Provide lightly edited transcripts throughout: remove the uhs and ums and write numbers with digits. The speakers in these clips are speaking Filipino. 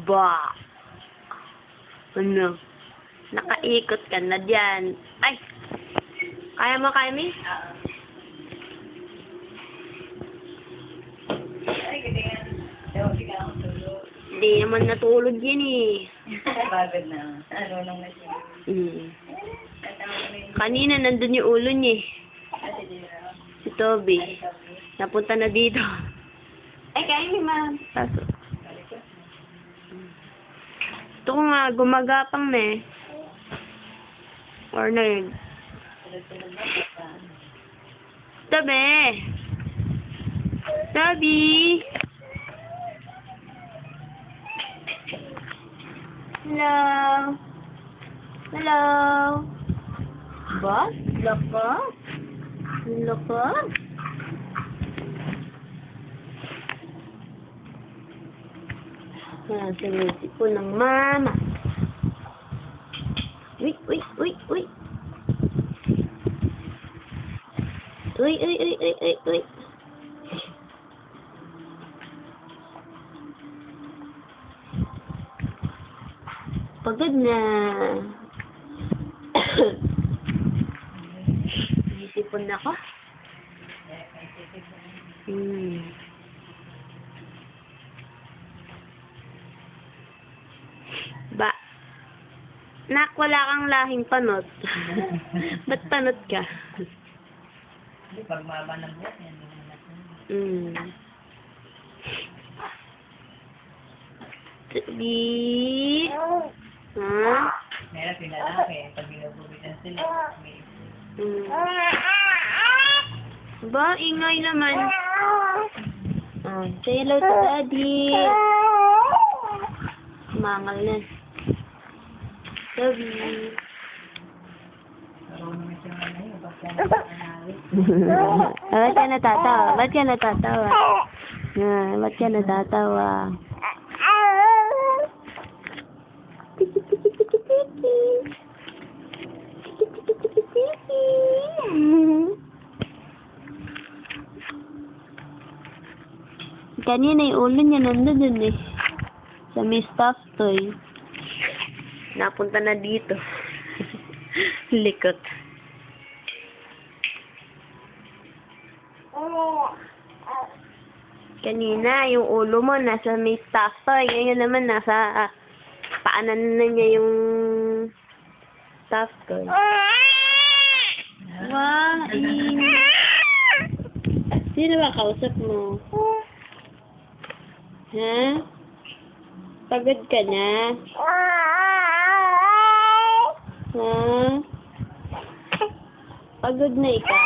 Ba? Ano? Nakaikot ka na dyan. Ay! Kaya mo, Kaimi? Hindi naman natulog yan eh. Bagad na. Ano nung nasi? Kanina nandun yung ulo niya eh. Si Toby. Napunta na dito. Ay, Kaimi, ma'am. Pasok. Ito ko nga, gumagapang na eh. Or na yun. Tabi! Tabi! Hello? Hello? Ba? Laka? Laka? Sinisi po ng mama. Uy, uy, uy, uy. Uy, uy, uy, uy, uy, uy. Pagod na. Isipon na ako. Ba? Nak, wala kang lahing panot. Ba't panot ka? Pag maba ng buhat, yan. Tabi. Ha? Meron pinalaki. Pag binububitan sila, may Ba, ingay naman. Say hello to Daddy. Mangal na. Tabi. Ba't ka natatawa? Ba't ka natatawa? Ba't ka natatawa? Kanina yung ulo niya nandun eh. Sa may stuffed toy. Napunta na dito. Likot. Kanina, yung ulo mo nasa may stuffed toy. Ngayon naman nasa paanan na niya yung stuffed toy. Wow, sino ba kausap mo? Ha? Pagod ka na? Ha? Pagod na ikaw?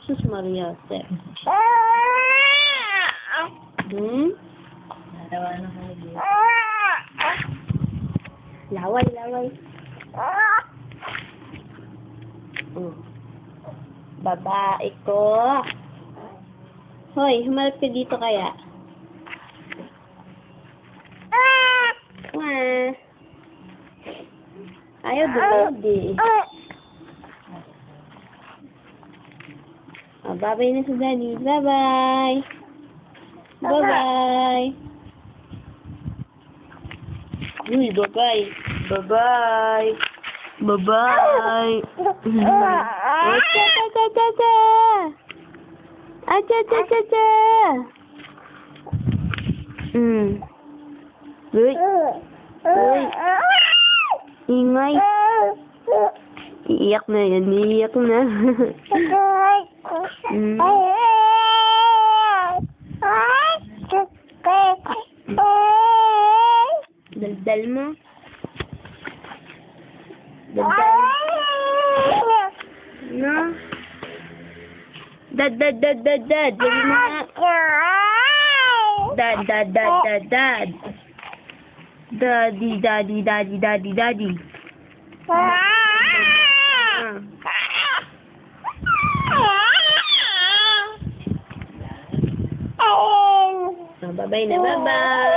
Sus Maria, Joseph. natawa na kayo dito. Laway, laway. Babae ko. Hoy, humarap ka dito kaya. Ayaw dumedi. Bye-bye na sa Daddy. Bye-bye. Bye-bye. Uy, bye-bye. Bye-bye. Bye-bye. Acha-cha-cha-cha-cha. Acha-cha-cha-cha. Uy. Uy. Ingay. Iiyak na yan. Iiyak na. Daldal mo. Daldal. No? Dad. Sabi mo nga. Dad. Daddy. Bye-bye na, bye-bye.